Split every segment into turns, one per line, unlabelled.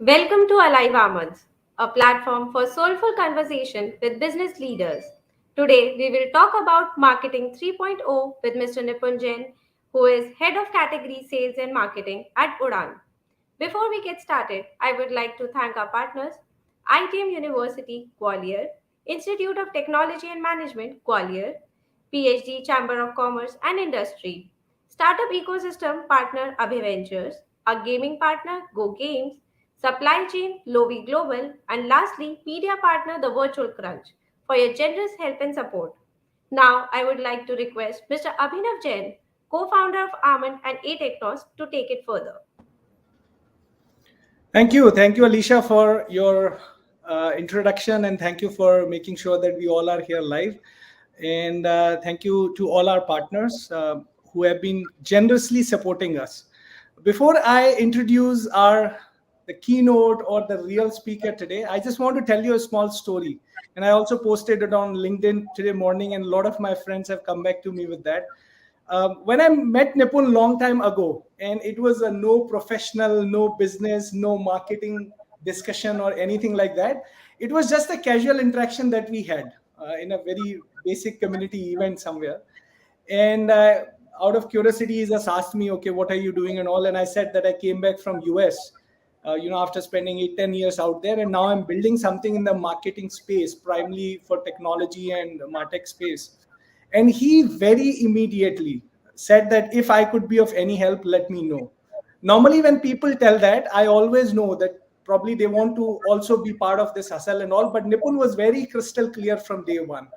Welcome to Alive Almonds, a platform for soulful conversation with business leaders. Today, we will talk about Marketing 3.0 with Mr. Nipun Jain, who is Head of Category Sales and Marketing at Udaan. Before we get started, I would like to thank our partners, ITM University, Gwalior, Institute of Technology and Management, Gwalior, PhD Chamber of Commerce and Industry, Startup Ecosystem Partner Abhiventures, our gaming partner Go Games, Supply Chain Lovi Global, and lastly, media partner The Virtual Crunch for your generous help and support. Now, I would like to request Mr. Abhinav Jain, co-founder of Almond and A Technos, to take it further.
Thank you, Alicia, for your introduction, and thank you for making sure that we all are here live. And thank you to all our partners who have been generously supporting us. Before I introduce the keynote or the real speaker today, I just want to tell you a small story. And I also posted it on LinkedIn today morning, and a lot of my friends have come back to me with that. When I met Nipun long time ago, and it was a no professional, no business, no marketing discussion or anything like that. It was just a casual interaction that we had in a very basic community event somewhere. And out of curiosity, he just asked me, okay, what are you doing and all? And I said that I came back from US, after spending 8-10 years out there. And now I'm building something in the marketing space, primarily for technology and martech space. And he very immediately said that if I could be of any help, let me know. Normally, when people tell that, I always know that probably they want to also be part of this hustle and all. But Nipun was very crystal clear from day one.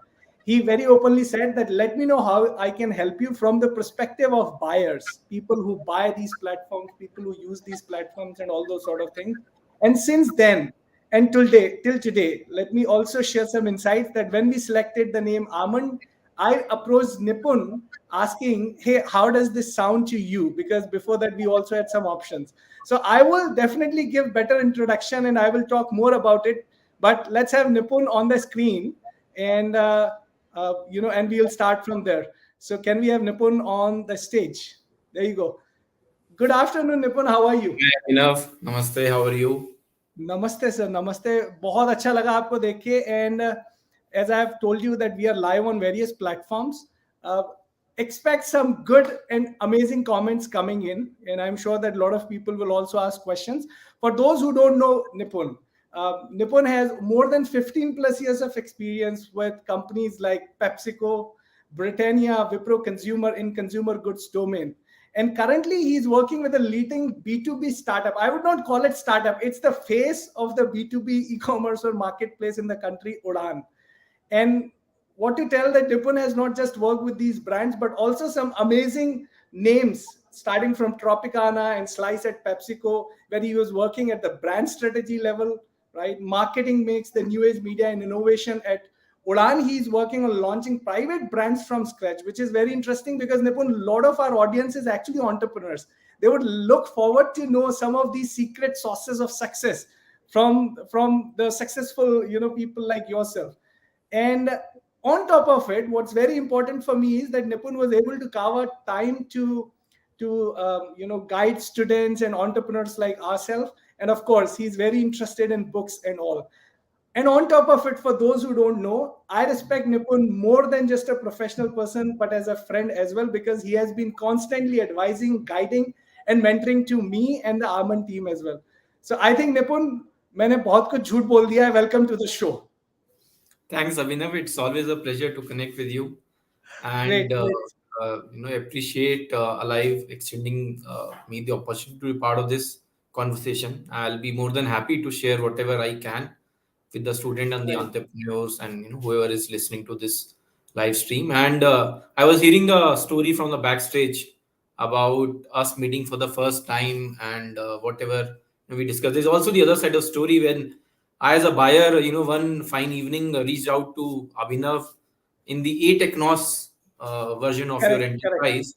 He very openly said that let me know how I can help you from the perspective of buyers, people who buy these platforms, people who use these platforms, and all those sort of things. And since then, and till today, let me also share some insights that when we selected the name Almond, I approached Nipun asking, hey, how does this sound to you? Because before that, we also had some options. So I will definitely give better introduction and I will talk more about it. But let's have Nipun on the screen and, and we'll start from there. So can we have Nipun on the stage? There you go. Good afternoon, Nipun. How are you?
Enough. Namaste. How are you?
नमस्ते sir नमस्ते बहुत अच्छा लगा आपको देख के and as I have told you that we are live on various platforms, expect some good and amazing comments coming in, and I'm sure that a lot of people will also ask questions. For those who don't know Nipun, Nipun has more than 15 plus years of experience with companies like PepsiCo, Britannia, Wipro consumer in consumer goods domain. And currently, he's working with a leading B2B startup. I would not call it startup. It's the face of the B2B e-commerce or marketplace in the country, Udaan. And what to tell that Nipun has not just worked with these brands, but also some amazing names, starting from Tropicana and Slice at PepsiCo, where he was working at the brand strategy level, right? Marketing makes the new age media and innovation at Udaan. He's working on launching private brands from scratch, which is very interesting because Nipun, a lot of our audience is actually entrepreneurs. They would look forward to know some of these secret sauces of success from the successful people like yourself. And on top of it, what's very important for me is that Nipun was able to carve out time to guide students and entrepreneurs like ourselves. And of course, he's very interested in books and all. And on top of it, for those who don't know, I respect Nipun more than just a professional person, but as a friend as well, because he has been constantly advising, guiding, and mentoring to me and the Almond team as well. So I think Nipun, मैंने बहुत कुछ झूठ बोल दिया है. Welcome to the show.
Thanks, Abhinav. It's always a pleasure to connect with you,
Great,
and
great.
appreciate Alive extending me the opportunity to be part of this conversation. I'll be more than happy to share whatever I can with the student and the
Right.
entrepreneurs and whoever is listening to this live stream. And I was hearing a story from the backstage about us meeting for the first time and whatever we discussed. There's also the other side of story when I, as a buyer, one fine evening reached out to Abhinav in the A Technos version of your
Correct.
enterprise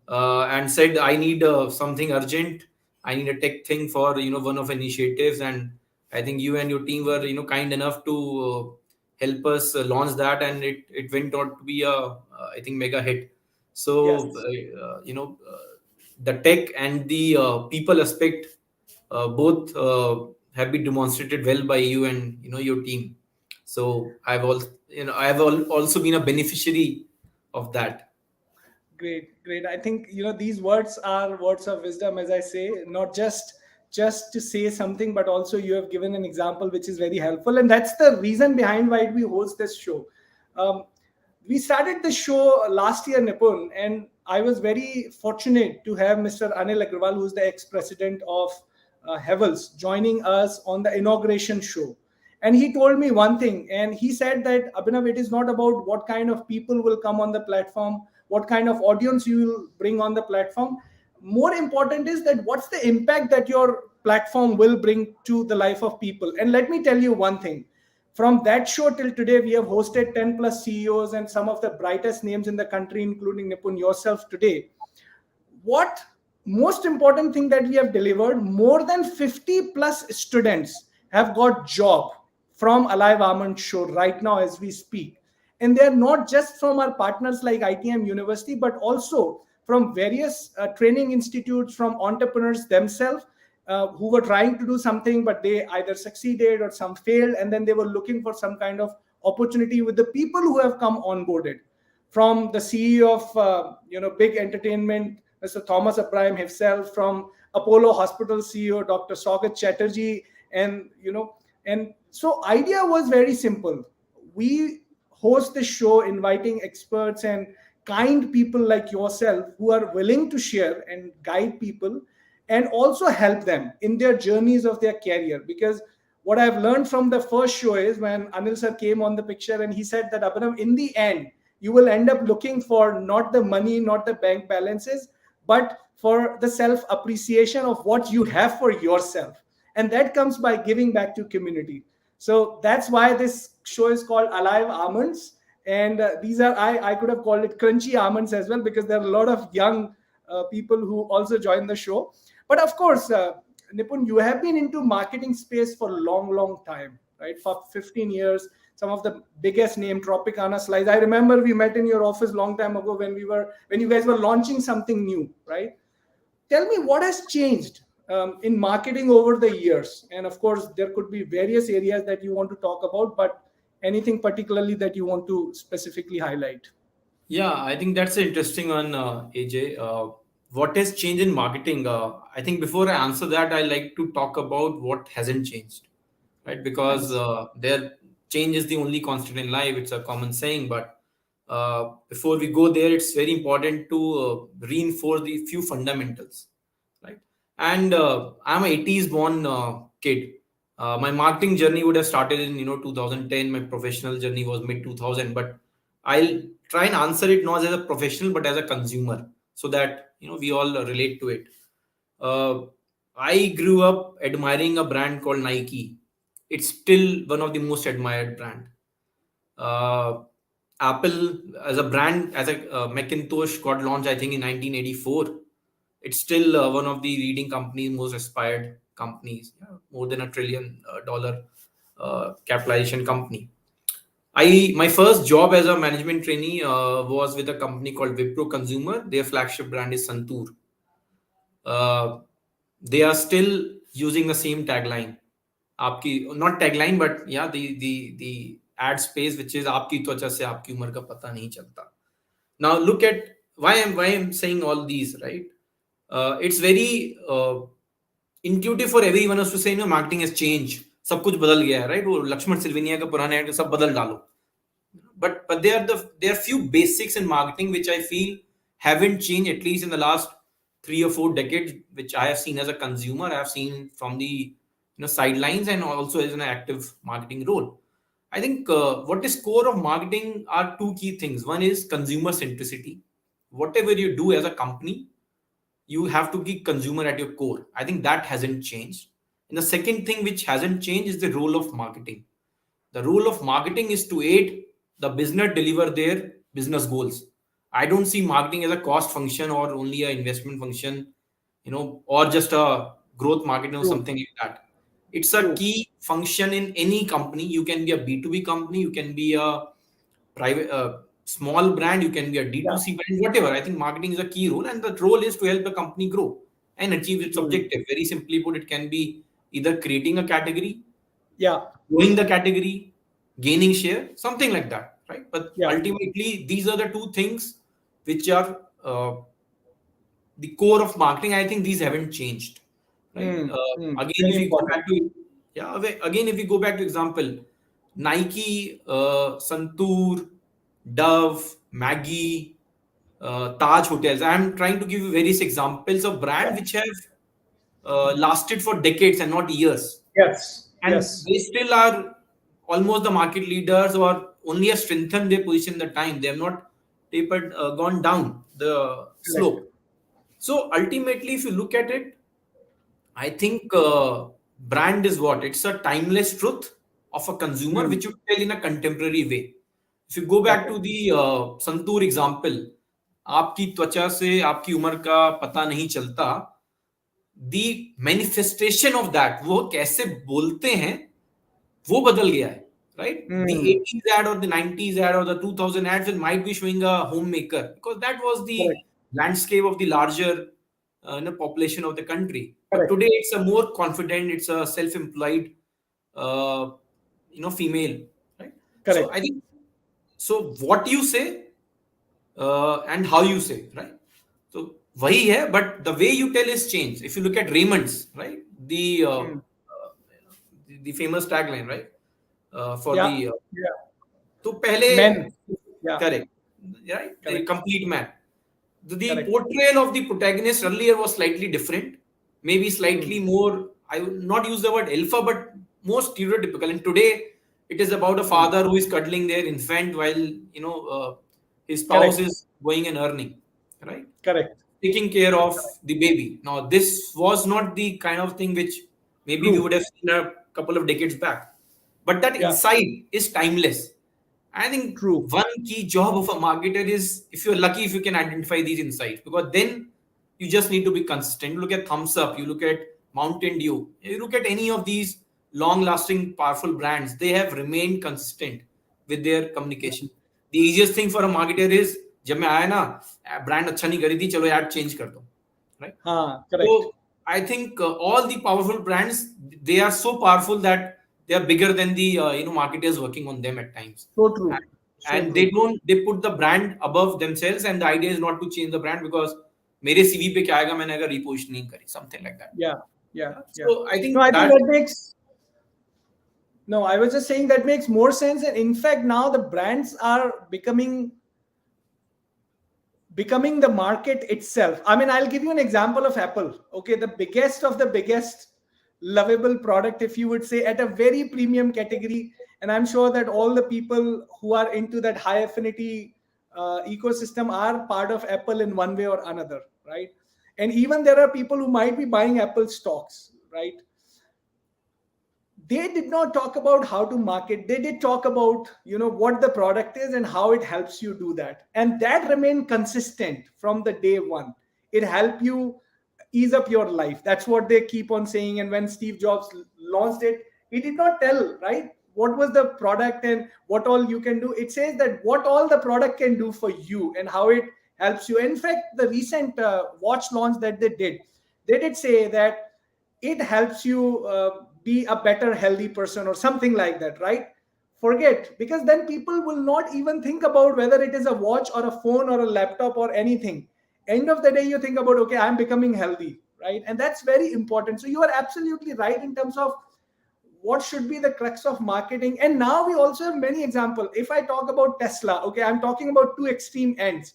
and said, I need something urgent. I need a tech thing for one of initiatives, and I think you and your team were kind enough to help us launch that, and it went out to be a I think mega hit. So
Yes.
the tech and the people aspect both have been demonstrated well by you and your team. So also been a beneficiary of that.
Great, great. I think these words are words of wisdom, as I say, not just to say something, but also you have given an example which is very helpful, and that's the reason behind why we host this show. Um, we started the show last year, Nipun, and I was very fortunate to have Mr. Anil Agrawal, who's the ex-president of Hevels, joining us on the inauguration show. And he told me one thing, and he said that, Abhinav, it is not about what kind of people will come on the platform, what kind of audience you will bring on the platform. More important is that what's the impact that your platform will bring to the life of people. And let me tell you one thing. From that show till today, we have hosted 10 plus CEOs and some of the brightest names in the country, including Nipun yourself today. What most important thing that we have delivered, more than 50 plus students have got job from Alive Almond show right now as we speak. And they're not just from our partners like ITM University, but also from various training institutes, from entrepreneurs themselves, who were trying to do something but they either succeeded or some failed, and then they were looking for some kind of opportunity with the people who have come onboarded. From the CEO of big entertainment, Mr. Thomas Abraham himself, from Apollo Hospital CEO Dr. Saugat Chatterjee, and and so idea was very simple. We host the show inviting experts and kind people like yourself who are willing to share and guide people and also help them in their journeys of their career. Because what I've learned from the first show is when Anil sir came on the picture and he said that, Abhinav, in the end, you will end up looking for not the money, not the bank balances, but for the self appreciation of what you have for yourself. And that comes by giving back to community. So that's why this show is called Alive Almonds. And these are, I could have called it Crunchy Almonds as well, because there are a lot of young people who also join the show. But of course, Nipun, you have been into marketing space for a long, long time, right? For 15 years, some of the biggest name, Tropicana Slice. I remember we met in your office long time ago when you guys were launching something new, right? Tell me what has changed in marketing over the years. And of course, there could be various areas that you want to talk about, but anything particularly that you want to specifically highlight?
Yeah, I think that's an interesting one, AJ. What has changed in marketing? I think before I answer that, I like to talk about what hasn't changed, right? Because
Nice.
there change is the only constant in life. It's a common saying, but before we go there, it's very important to reinforce the few fundamentals, right? And I'm an 80s born kid. My marketing journey would have started in 2010. My professional journey was mid 2000, but I'll try and answer it not as a professional but as a consumer, so that we all relate to it. Uh, I grew up admiring a brand called Nike. It's still one of the most admired brand. Uh, Apple as a brand, as a Macintosh got launched, I think in 1984. It's still one of the leading companies, most aspired companies, yeah, more than $1 trillion capitalization company. I My first job as a management trainee was with a company called Wipro Consumer. Their flagship brand is Santur. Uh, they are still using the same tagline. आपकी not tagline but yeah the ad space, which is आपकी त्वचा से आपकी उम्र का पता नहीं चलता. Now look at why I'm saying all these, right? It's very intuitive for everyone else to say, marketing has changed. सब कुछ बदल गया है, right? वो लक्ष्मण सिल्वेनिया का पुराने ad सब बदल डालो. But there are few basics in marketing which I feel haven't changed, at least in the last 3 or 4 decades, which I have seen as a consumer. I have seen from the sidelines and also as an active marketing role. I think what is core of marketing are two key things. One is consumer centricity. Whatever you do as a company, you have to keep consumer at your core. I think that hasn't changed. And the second thing which hasn't changed is the role of marketing. The role of marketing is to aid the business deliver their business goals. I don't see marketing as a cost function or only an investment function, or just a growth marketing or
True,
something like that. It's a
true.
key function in any company. You can be a B2B company, you can be a private small brand, you can be a
Yeah,
D2C brand, whatever. I think marketing is a key role, and the role is to help the company grow and achieve its
true.
objective. Very simply put, it can be either creating a category,
Yeah.
growing the category, gaining share, something like that, right? But
Yeah.
ultimately, these are the two things which are the core of marketing. I think these haven't changed, right? Again,
Very
if we go
important.
back to again, if we go back to example, Nike, Santoor, Dove, Maggie, Taj Hotels. I'm trying to give you various examples of
Yeah.
brands which have lasted for decades and not years,
Yes.
and
Yes.
they still are almost the market leaders, or only have strengthened their position in the time. They have not tapered, gone down the
Correct.
slope. So ultimately, if you look at it, I think brand is what? It's a timeless truth of a consumer
Hmm.
which you tell in a contemporary way. If you go back
Correct.
to the santoor example, आपकी त्वचा से आपकी उम्र का पता नहीं चलता, दी manifestation of that, वो कैसे बोलते हैं, वो बदल गया है, right? The
Hmm.
80s ad or the 90s ad or the 2000 ads it might be showing a homemaker because that was the
Correct.
landscape of the larger population of the country. But
Correct.
today it's a more confident, it's a self-employed, uh, female, right? So I
Correct.
think, so what you say and how you say, right? So वही है, but the way you tell is changed. If you look at Raymond's, right,
Hmm.
the famous tagline, right, for
Yeah.
the
Yeah.
तो पहले,
Men. Yeah.
correct, right, the
Correct.
complete man. The
Correct.
portrayal of the protagonist earlier was slightly different, maybe
Hmm.
slightly more, I would not use the word alpha, but more stereotypical. And today, it is about a
Hmm.
father who is cuddling their infant while his spouse
Correct.
is going and earning, right?
Correct.
Taking care of the baby. Now, this was not the kind of thing which maybe we would
True.
have seen a couple of decades back. But that
Yeah.
insight is timeless. I think
True.
one key job of a marketer is, if you're lucky, if you can identify these insights, because then you just need to be consistent. Look at Thumbs Up, you look at Mountain Dew, you look at any of these long lasting, powerful brands, they have remained consistent with their communication. The easiest thing for a marketer is, जब मैं आया ना, brand अच्छा नहीं करी थी, चलो यार चेंज कर दो, right?
Correct.
So I think all the powerful brands, they are so powerful that they are bigger than the marketers working on them at times,
So
and,
true. So
and
true.
they put the brand above themselves, and the idea is not to change the brand because मेरे CV पे क्या आएगा मैंने अगर repositioning करी, something like that.
Yeah. Yeah. Yeah.
So I
No,
think
I think
that,
that makes. No, I was just saying that makes more sense. And in fact, now the brands are becoming the market itself. I mean, I'll give you an example of Apple. Okay, the biggest of the biggest lovable product, if you would say, at a very premium category. And I'm sure that all the people who are into that high affinity ecosystem are part of Apple in one way or another, right? And even there are people who might be buying Apple stocks, right? They did not talk about how to market. They did talk about what the product is and how it helps you do that, and that remained consistent from the day one. It helped you ease up your life. That's what they keep on saying. And when Steve Jobs launched it, he did not tell, right, what was the product and what all you can do. It says that what all the product can do for you and how it helps you. In fact, the recent watch launch that they did say that it helps you be a better healthy person or something like that, right? Forget, because then people will not even think about whether it is a watch or a phone or a laptop or anything. End of the day, you think about, okay, I'm becoming healthy, right? And that's very important. So you are absolutely right in terms of what should be the crux of marketing. And now we also have many examples. If I talk about Tesla, okay, I'm talking about two extreme ends.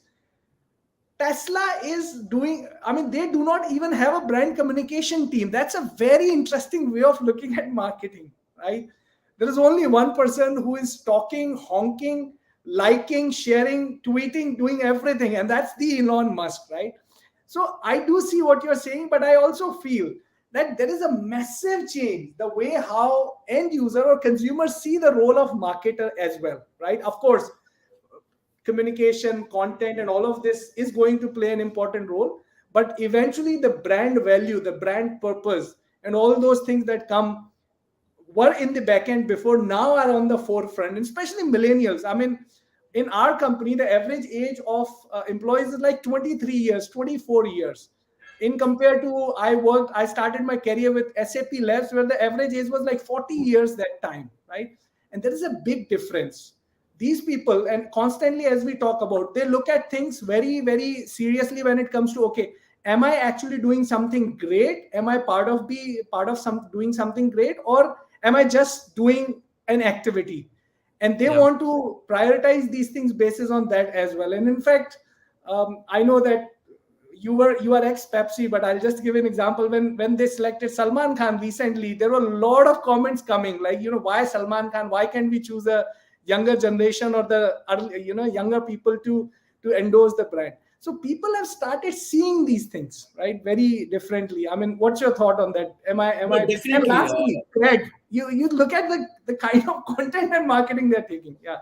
Tesla is doing, I mean, they do not even have a brand communication team. That's a very interesting way of looking at marketing, right? There is only one person who is talking, honking, liking, sharing, tweeting, doing everything, and that's the Elon Musk, right? So I do see what you're saying, but I also feel that there is a massive change the way how end user or consumers see the role of marketer as well, right? Of course, communication, content, and all of this is going to play an important role. But eventually, the brand value, the brand purpose, and all those things that come were in the back end before now are on the forefront, and especially millennials. I mean, in our company, the average age of employees is like 23 years, 24 years. in compared to I started my career with SAP Labs, where the average age was like 40 years that time, right? And there is a big difference. These people, and constantly as we talk about, they look at things very, very seriously when it comes to, okay, am I actually doing something great? Am I part of some doing something great, or am I just doing an activity? And they
Yeah.
want to prioritize these things basis on that as well. And in fact, I know that you are ex Pepsi, but I'll just give an example. When they selected Salman Khan recently, there were a lot of comments coming, like, why Salman Khan? Why can't we choose a younger generation or the younger people to endorse the brand? So people have started seeing these things, right, very differently. I mean, what's your thought on that? Am
No,
I? And
definitely.
lastly, Greg, you look at the kind of content and marketing they're taking. Yeah.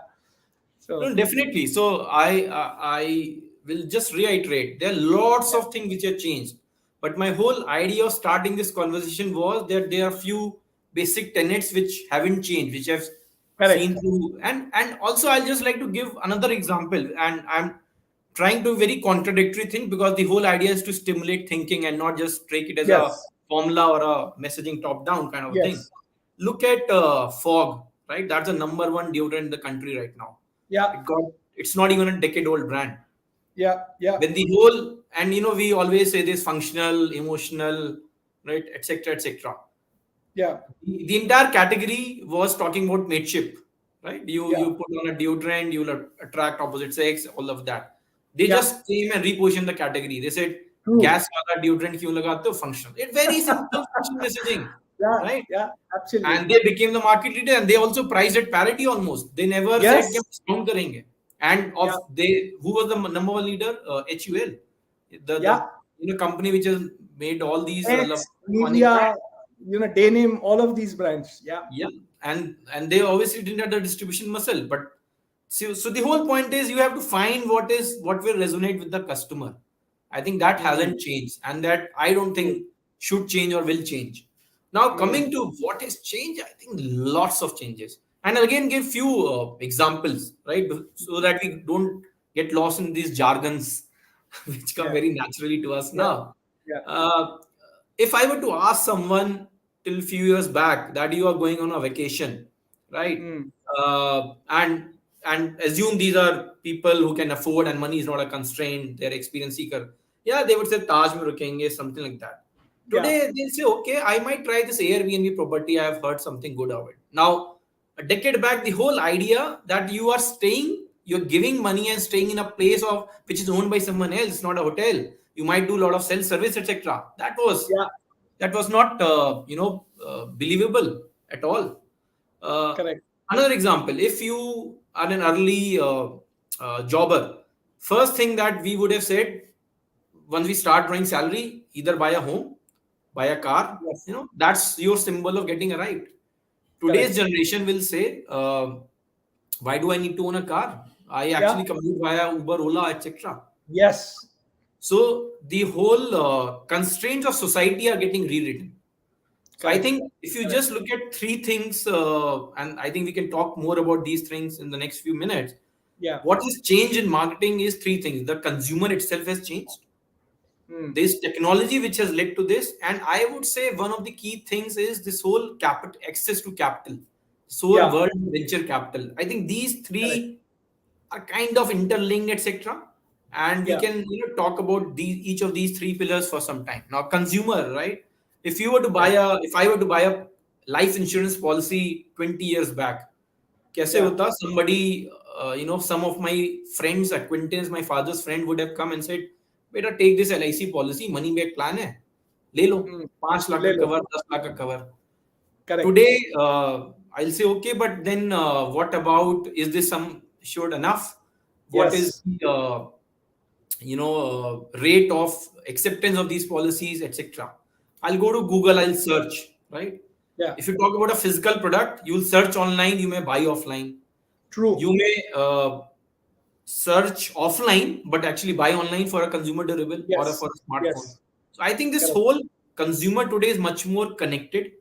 No,
So
definitely. So I will just reiterate. There are lots
yeah,
of things which have changed, but my whole idea of starting this conversation was that there are few basic tenets which haven't changed, which I've seen
correct.
through. And also I'll just like to give another example. And I'm trying to very contradictory thing, because the whole idea is to stimulate thinking and not just take it as a
Yes.
formula or a messaging top down kind of a thing.
Yes.
Look at fog, right? That's the number one deodorant in the country right now.
Yeah.
It's not even a decade old brand.
Yeah. Yeah.
When the whole, and we always say this functional, emotional, right, etc., etc.
Yeah.
The entire category was talking about mateship, right? You
Yeah.
put on a deodorant, you will attract opposite sex, all of that. They
Yeah.
just came and repositioned the category. They said,
True.
gas wala deodorant kyun lagate ho? Functional. It's very simple functional messaging,
Yeah.
right?
Yeah.
And
Absolutely.
they became the market leader, and they also priced at parity almost. They never said कि
Yes.
हम discount करेंगे. And
Yeah.
of they, who was the number one leader? HUL, the
Yeah.
company which has made all these
X,
iconic
Nivea,
brands.
Denim, all of these brands. Yeah.
Yeah, and they obviously didn't have the distribution muscle. But so the whole point is you have to find what will resonate with the customer. I think that
Mm.
hasn't changed, and that I don't
True.
think should change or will change. Now
Mm.
coming to what has changed, I think lots of changes, and I'll again give few examples, right, so that we don't get lost in these jargons, which come
Yeah.
very naturally to us
Yeah.
now.
Yeah.
Uh, if I were to ask someone till few years back that you are going on a vacation, right?
Mm.
And assume these are people who can afford and money is not a constraint, they're experience seeker. Yeah, they would say Taj mein rukenge, something like that.
Yeah.
Today they'll say, okay, I might try this Airbnb property. I have heard something good of it. Now, a decade back, the whole idea that you are staying, you're giving money and staying in a place of which is owned by someone else, not a hotel. You might do a lot of self-service, etc.
Yeah.
That was not believable at all. Uh,
Correct.
Another example, if you are an early jobber, first thing that we would have said, once we start drawing salary, either buy a home, buy a car,
Yes.
that's your symbol of getting a right. Today's
Correct.
generation will say, why do I need to own a car? I
Yeah.
actually commute via Uber, Ola, etc.
Yes.
So the whole constraints of society are getting rewritten. So I
Correct.
think if you
Correct.
just look at three things, and I think we can talk more about these things in the next few minutes.
Yeah.
What has changed in marketing is three things. The consumer itself has changed.
Mm.
There's technology which has led to this, and I would say one of the key things is this whole capital, access to capital, this whole
Yeah.
world of venture capital. I think these
Correct.
three are kind of interlinked, etc. And we
Yeah.
can talk about these each of these three pillars for some time. Now, consumer, right?
Yeah.
If I were to buy a life insurance policy 20 years back, कैसे
Yeah.
होता? Somebody, some of my friends, acquaintance, my father's friend would have come and said, बेटा take this LIC policy, money back plan है, ले लो,
Mm.
5 lakh
ले
का
लो.
cover, 10 lakh का cover.
Correct.
Today, I'll say, okay, but then what about, is this some assured enough? What is
Yes.
the, rate of acceptance of these policies, etc. I'll go to Google, I'll search, right?
Yeah.
If you talk about a physical product, you'll search online, you may buy offline.
True.
You may search offline, but actually buy online for a consumer durable or
Yes.
for a smartphone.
Yes.
So I think this
Correct.
whole consumer today is much more connected.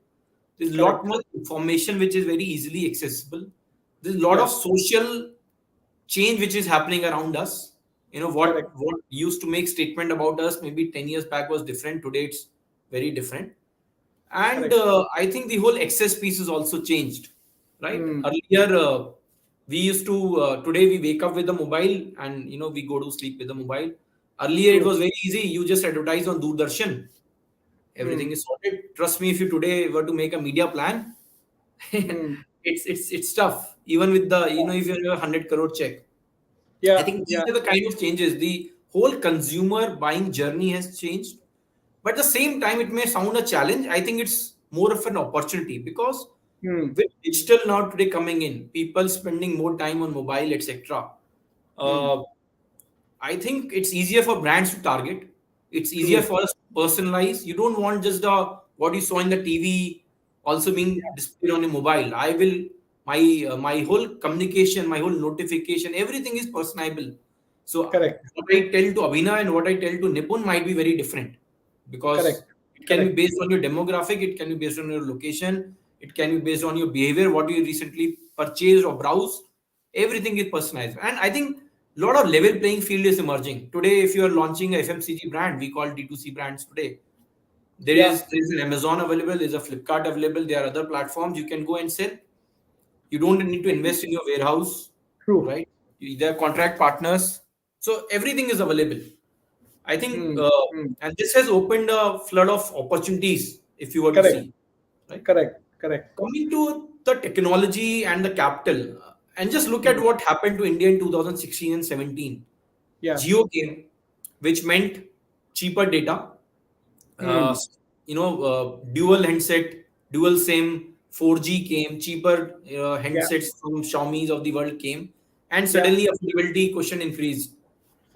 There's a lot
Correct.
more information which is very easily accessible. There's a lot of
Yeah.
social change which is happening around us what
Correct.
used to make statement about us maybe 10 years back was different. Today it's very different. And
Correct.
I think the whole access piece is also changed, right?
Hmm.
Earlier, we used to today we wake up with the mobile, and we go to sleep with the mobile. Earlier it
True.
was very easy. You just advertise on Doordarshan, everything
Hmm.
is sorted. Trust me, if you today were to make a media plan,
Hmm.
it's tough. Even with the if you have a 100 crore check, I
Yeah.
think these
Yeah.
are the kind of changes. The whole consumer buying journey has changed. But at the same time, it may sound a challenge. I think it's more of an opportunity because
Hmm.
with digital now today coming in, people spending more time on mobile, etc.
Hmm.
Uh, I think it's easier for brands to target. It's easier
True.
for us to personalize. You don't want just the what you saw in the TV also being displayed on your mobile. I will my whole communication, my whole notification, everything is personable. So
Correct.
what I tell to Abhinav and what I tell to Nipun might be very different because
Correct.
it can be
Correct.
based on your demographic, it can be based on your location, it can be based on your behavior, what you recently purchased or browsed. Everything is personalized, and I think a lot of level playing field is emerging today. If you are launching a FMCG brand, we call D2C brands today.
Yeah.
There is an Amazon available, there's a Flipkart available, there are other platforms you can go and sell. You don't need to invest in your warehouse,
True.
right? There are contract partners, so everything is available. I think,
Hmm. Hmm.
and this has opened a flood of opportunities if you were to
Correct.
see, right?
Correct. Correct.
Coming to the technology and the capital, and just look at
Hmm.
what happened to India in 2016 and 17.
Yeah.
Geo came, which meant cheaper data, uh,
Hmm.
dual handset, dual SIM, 4G came, cheaper
Yeah.
handsets from Xiaomi's of the world came, and
Yeah.
suddenly affordability question increased.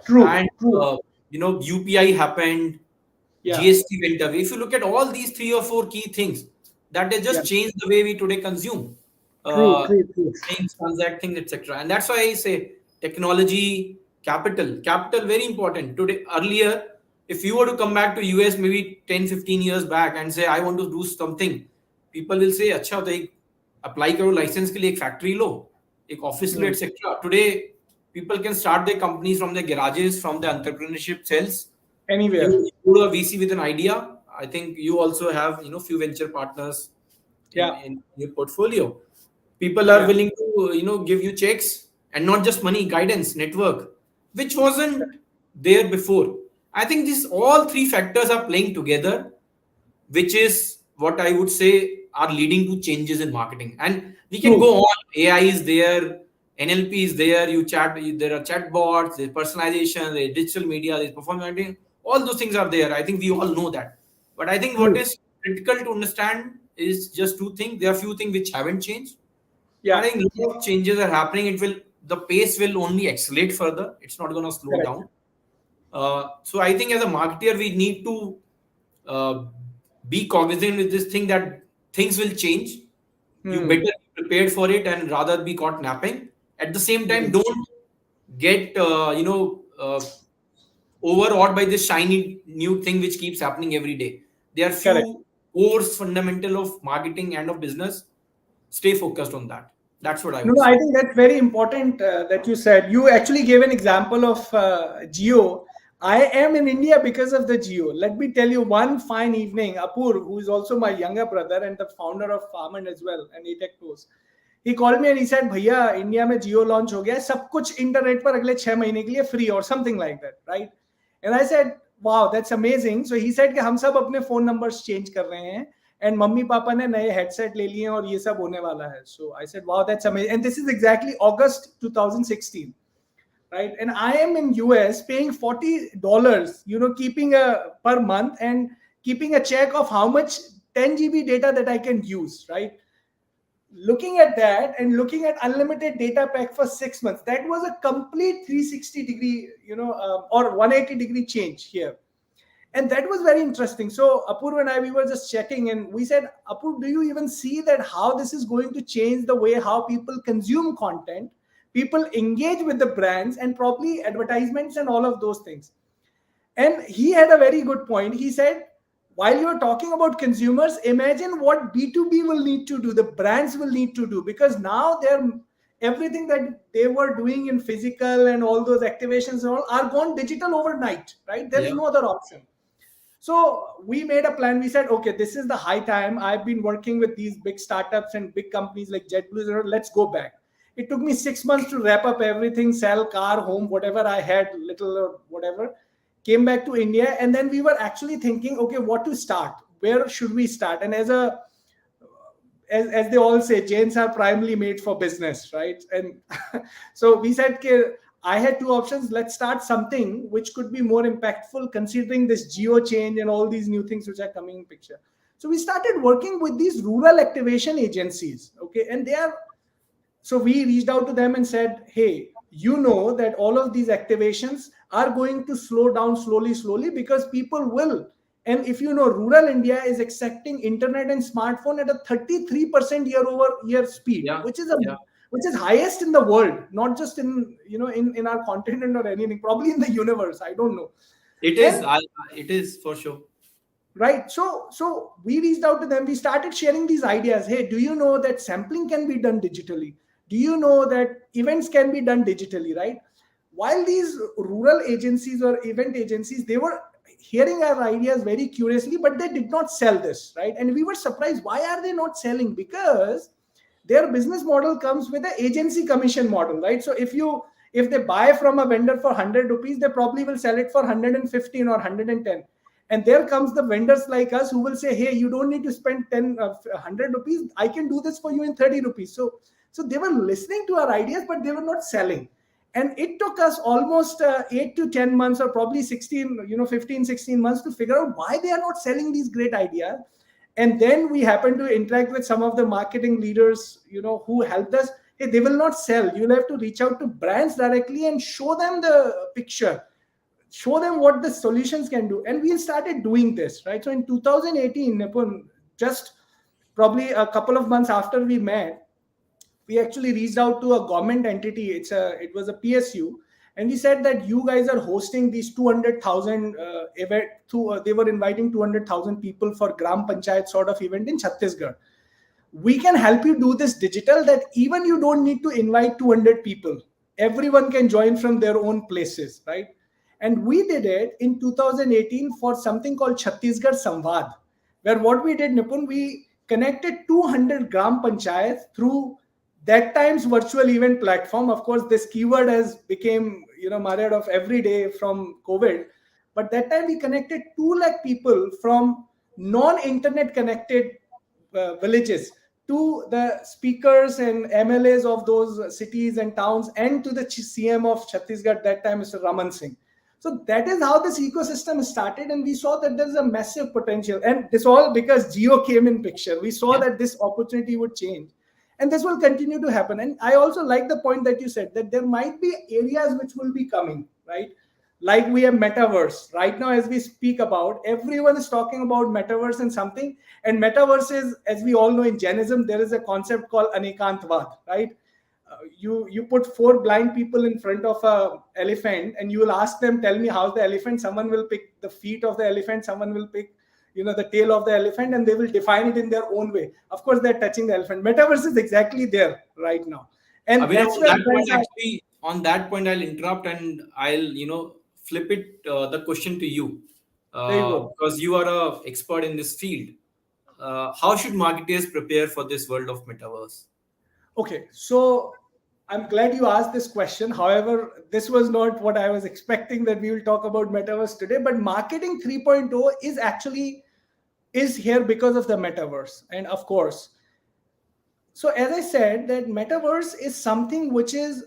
True.
And
True.
UPI happened,
Yeah.
GST went away. If you look at all these three or four key things, that has
Yeah.
just changed the way we today consume
True.
uh,
True. True.
things, transact things, etc. And that's why I say technology, capital very important today. Earlier, if you were to come back to US maybe 10, 15 years back and say I want to do something, people will say, अच्छा तो एक apply करो license के लिए एक factory लो, एक office low,
Hmm.
etc. Today, people can start their companies from their garages, from the entrepreneurship cells.
Anywhere.
You go to a VC with an idea. I think you also have few venture partners
Yeah.
in your portfolio. People are
Yeah.
willing to give you checks, and not just money, guidance, network, which wasn't there before. I think these all three factors are playing together, which is what I would say are leading to changes in marketing. And we can
True.
go on. AI is there, NLP is there. There are chatbots, there's personalization, there's digital media, there's performance marketing. All those things are there. I think we all know that. But I think what
True.
is critical to understand is just two things. There are few things which haven't changed. I
Yeah.
think a lot of changes are happening. The pace will only accelerate further. It's not going to slow
Correct.
down. So I think as a marketer, we need to uh, be cognizant with this thing that things will change. You better
Hmm.
be prepared for it and rather be caught napping. At the same time,
Hmm.
don't get overawed by this shiny new thing which keeps happening every day. There are
Correct.
few cores fundamental of marketing and of business. Stay focused on that. That's what I
No,
would
no,
say.
I think that's very important that you said. You actually gave an example of Geo. I am in India because of the Geo. Let me tell you one fine evening, Apur, who is also my younger brother and the founder of Almond as well, and ATEC Tours, he called me and he said, भैया India में जियो launch हो गया है सब कुछ internet पर अगले 6 महीने के लिए फ्री और something like that right and I said wow that's amazing so he said कि हम सब अपने फोन नंबर्स चेंज कर रहे हैं एंड मम्मी पापा ने नए हेडसेट ले लिए और ये सब होने वाला है so I said wow that's amazing and this is exactly August 2016 right? And I am in US paying $40, keeping a per month and keeping a check of how much 10 GB data that I can use, right? Looking at that and looking at unlimited data pack for 6 months, that was a complete 360-degree, or 180-degree change here. And that was very interesting. So Apur and I, we were just checking and we said, Apur, do you even see that how this is going to change the way how people consume content, people engage with the brands and probably advertisements and all of those things? And he had a very good point. He said, while you're talking about consumers, imagine what B2B will need to do, the brands will need to do, because now they're everything that they were doing in physical and all those activations and all are gone digital overnight, right? There is
Yeah.
no other option. So we made a plan. We said, okay, this is the high time. I've been working with these big startups and big companies like JetBlue. Let's go back. It took me 6 months to wrap up everything, sell car, home, whatever I had, little or whatever. Came back to India, and then we were actually thinking, okay, what to start? Where should we start? And as they all say, Jains are primarily made for business, right? And so we said, okay, I had two options. Let's start something which could be more impactful considering this geo change and all these new things which are coming in picture. So we started working with these rural activation agencies, okay? And they are, so we reached out to them and said, hey, you know that all of these activations are going to slow down slowly because people will. And if you know, rural India is accepting internet and smartphone at a 33% year over year speed,
Yeah. Yeah.
which is highest in the world, not just in, in our continent or anything, probably in the universe, I don't know.
It is.
And
It is for sure.
right, so we reached out to them. We started sharing these ideas. Hey, do you know that sampling can be done digitally? Do you know that events can be done digitally, right? While these rural agencies or event agencies, they were hearing our ideas very curiously, but they did not sell this, right? And we were surprised, why are they not selling? Because their business model comes with an agency commission model, right? So if they buy from a vendor for 100 rupees, they probably will sell it for 115 or 110. And there comes the vendors like us who will say, hey, you don't need to spend 100 rupees, I can do this for you in 30 rupees. So they were listening to our ideas, but they were not selling. And it took us almost 8 to 10 months, or probably 16, 15, 16 months to figure out why they are not selling these great ideas. And then we happened to interact with some of the marketing leaders, who helped us. Hey, they will not sell. You'll have to reach out to brands directly and show them the picture, show them what the solutions can do. And we started doing this, right? So in 2018, Nipun, just probably a couple of months after we met, we actually reached out to a government entity. It was a PSU, and we said that you guys are hosting these 200,000 event. They were inviting 200,000 people for Gram Panchayat sort of event in Chhattisgarh. We can help you do this digital, that even you don't need to invite 200 people. Everyone can join from their own places, right? And we did it in 2018 for something called Chhattisgarh Samvad, where what we did, Nipun, we connected 200 Gram Panchayats through that time's virtual event platform. Of course, this keyword has became, myriad of every day from COVID. But that time we connected 2 lakh people from non-internet connected villages to the speakers and MLAs of those cities and towns, and to the CM of Chhattisgarh that time, Mr. Raman Singh. So that is how this ecosystem started, and we saw that there's a massive potential. And this all because Geo came in picture. We saw
Yeah.
that this opportunity would change, and this will continue to happen. And I also like the point that you said, that there might be areas which will be coming, right? Like we have metaverse right now, as we speak about, everyone is talking about metaverse and something. And metaverse is, as we all know, in Jainism there is a concept called anekantvad, right? You put 4 blind people in front of a elephant, and you will ask them, tell me how's the elephant. Someone will pick the feet of the elephant, someone will pick the tail of the elephant, and they will define it in their own way. Of course, they're touching the elephant. Metaverse is exactly there right now, and
Abhinav,
that's
on
where
that
brands
point,
are.
actually, on that point, I'll interrupt and I'll, flip it the question to you,
There you go.
because you are a expert in this field. How should marketers prepare for this world of metaverse?
Okay, so I'm glad you asked this question. However, this was not what I was expecting, that we will talk about metaverse today. But marketing 3.0 is here because of the metaverse. And of course, so as I said, that metaverse is something which is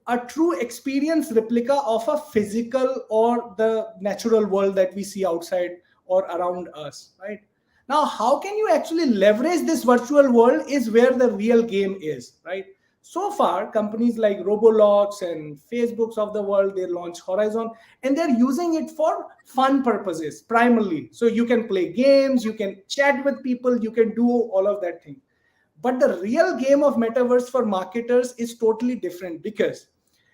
a true experience replica of a physical or the natural world that we see outside or around us, right? Now, how can you actually leverage this virtual world is where the real game is, right? So far, companies like Roblox and Facebooks of the world, they launch Horizon, and they're using it for fun purposes primarily. So you can play games, you can chat with people, you can do all of that thing. But the real game of metaverse for marketers is totally different, because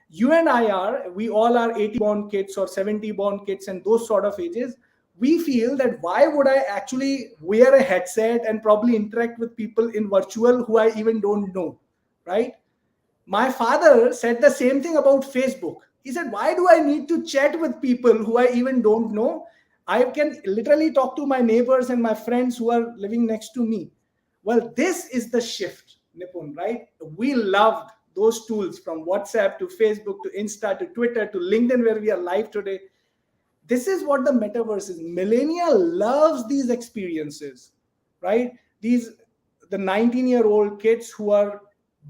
you and we all are 80 born kids or 70 born kids and those sort of ages. We feel that why would I actually wear a headset and probably interact with people in virtual who I even don't know, right? My father said the same thing about Facebook. He said, why do I need to chat with people who I even don't know? I can literally talk to my neighbors and my friends who are living next to me. Well, this is the shift, Nipun, right? We loved those tools from WhatsApp to Facebook to Insta to Twitter to LinkedIn, where we are live today. This is what the metaverse is. Millennial loves these experiences, right? These the 19-year-old kids who are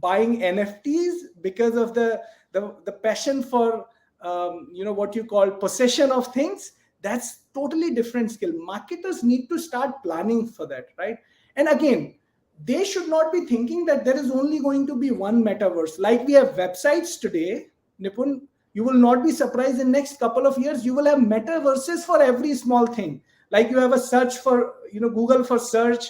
buying NFTs because of the passion for what you call possession of things. That's totally different skill. Marketers need to start planning for that, right? And again, they should not be thinking that there is only going to be one metaverse. Like we have websites today, Nipun, you will not be surprised in next couple of years you will have metaverses for every small thing. Like you have a search for Google for search,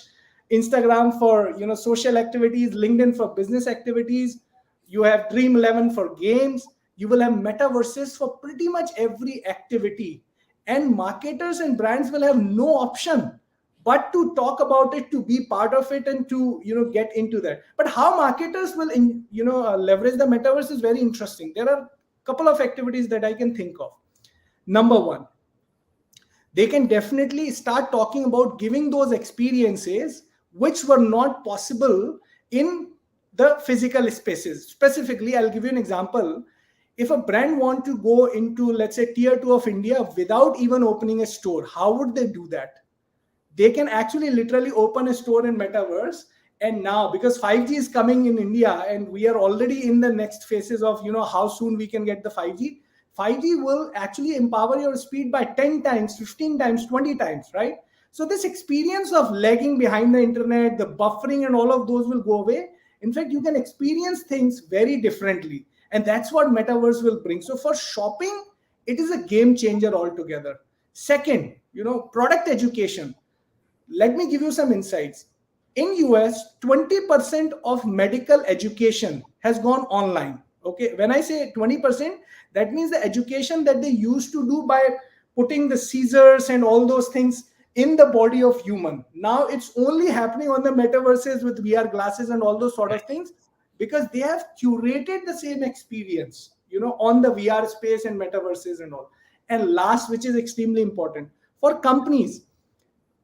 Instagram for social activities, LinkedIn for business activities, you have Dream 11 for games. You will have metaverses for pretty much every activity, and marketers and brands will have no option but to talk about it, to be part of it, and to get into that. But how marketers will leverage the metaverse is very interesting. There are a couple of activities that I can think of. Number one, they can definitely start talking about giving those experiences which were not possible in the physical spaces. Specifically, I'll give you an example. If a brand want to go into, let's say, tier 2 of India without even opening a store, how would they do that? They can actually literally open a store in metaverse. And now, because 5G is coming in India and we are already in the next phases of how soon we can get the 5G will actually empower your speed by 10 times, 15 times, 20 times, right? So this experience of lagging behind the internet, the buffering and all of those will go away. In fact, you can experience things very differently, and that's what metaverse will bring. So for shopping, it is a game changer altogether. Second, product education. Let me give you some insights. In US, 20% of medical education has gone online. Okay, when I say 20%, that means the education that they used to do by putting the scissors and all those things in the body of human, now it's only happening on the metaverses with VR glasses and all those sort of things, because they have curated the same experience on the VR space and metaverses and all. And last, which is extremely important for companies,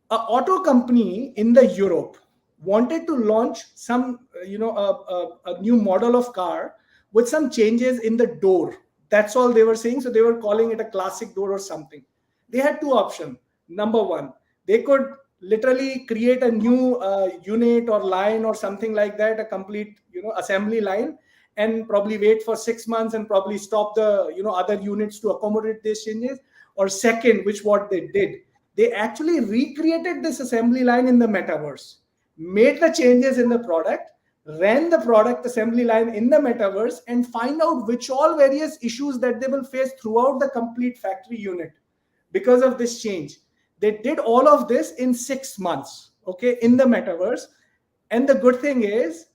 a auto company in the Europe wanted to launch some a new model of car with some changes in the door. That's all they were saying. So they were calling it a classic door or something. They had two options. Number one, they could literally create a new unit or line or something like that, a complete assembly line, and probably wait for 6 months and probably stop the other units to accommodate these changes. Or second, which what they did, they actually recreated this assembly line in the metaverse, made the changes in the product, ran the product assembly line in the metaverse, and find out which all various issues that they will face throughout the complete factory unit because of this change. They did all of this in 6 months, okay, in the metaverse. And the good thing is,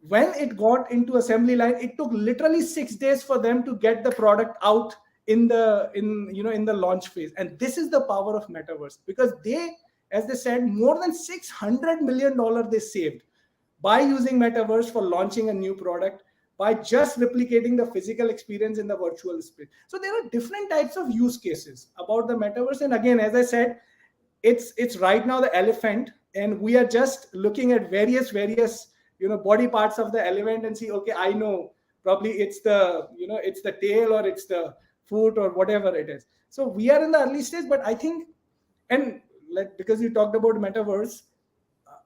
when it got into assembly line, it took literally 6 days for them to get the product out in the launch phase. And this is the power of metaverse, because they, as they said, more than $600 million they saved by using metaverse for launching a new product, by just replicating the physical experience in the virtual space. So there are different types of use cases about the metaverse. And again, as I said, it's right now the elephant, and we are just looking at various body parts of the elephant and see, okay, I know probably it's the tail, or it's the foot, or whatever it is. So we are in the early stage, but I think, and like, because you talked about metaverse,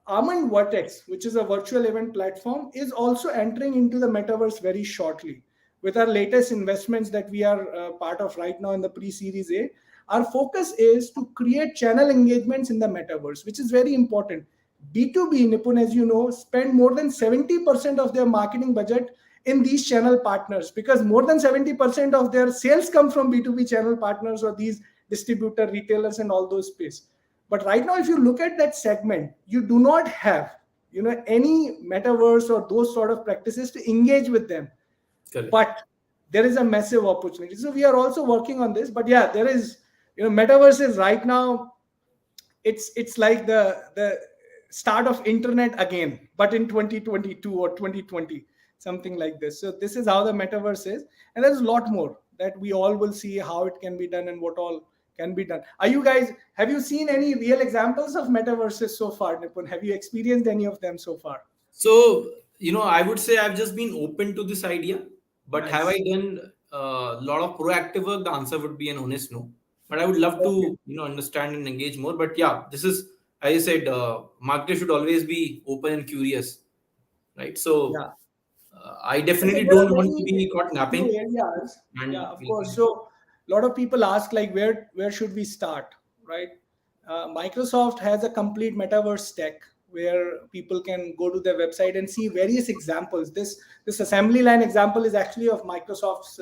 Almond Vertex, which is a virtual event platform, is also entering into the metaverse very shortly. With our latest investments that we are part of right now in the pre-series A, our focus is to create channel engagements in the metaverse, which is very important. B2B, Nipun, as you know, spend more than 70% of their marketing budget in these channel partners, because more than 70% of their sales come from B2B channel partners or these distributor retailers and all those space. But right now, if you look at that segment, you do not have any metaverse or those sort of practices to engage with them.
Correct.
But there is a massive opportunity. So we are also working on this. But yeah, there is metaverse is right now, it's like the start of internet again, but in 2022 or 2020. something like this. So this is how the metaverse is, and there's a lot more that we all will see how it can be done and what all can be done. Are you guys, have you seen any real examples of metaverses so far, Nipun? Have you experienced any of them so far?
So, I would say I've just been open to this idea, but have I
Nice.
done a lot of proactive work? The answer would be an honest no. But I would love
Okay.
to, understand and engage more. But yeah, this is, as I said, marketers should always be open and curious, right? So
Yeah.
I
Okay,
definitely
there are
don't want to
very
be caught
few
napping
areas. Yeah,
and
of
we'll
course.
continue.
So a lot of people ask like where should we start, right? Microsoft has a complete metaverse stack where people can go to their website and see various examples. This assembly line example is actually of Microsoft's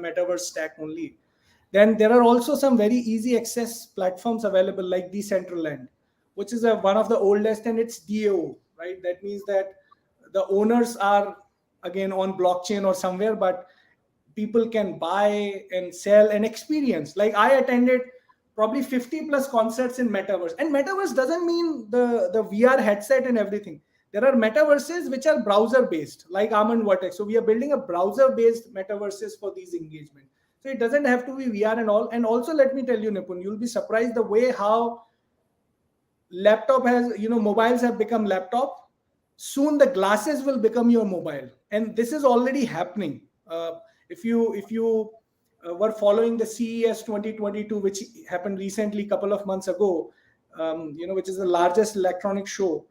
metaverse stack only. Then there are also some very easy access platforms available like Decentraland, which is one of the oldest, and it's DAO, right? That means that the owners are again on blockchain or somewhere, but people can buy and sell and experience. Like I attended probably 50 plus concerts in metaverse, and metaverse doesn't mean the VR headset and everything. There are metaverses which are browser based, like Almond Vertex. So we are building a browser based metaverses for these engagements. So it doesn't have to be VR and all. And also, let me tell you, Nipun, you'll be surprised the way how laptop has, mobiles have become laptop. Soon the glasses will become your mobile, and this is already happening. If you were following the CES 2022, which happened recently, couple of months ago, which is the largest electronic show,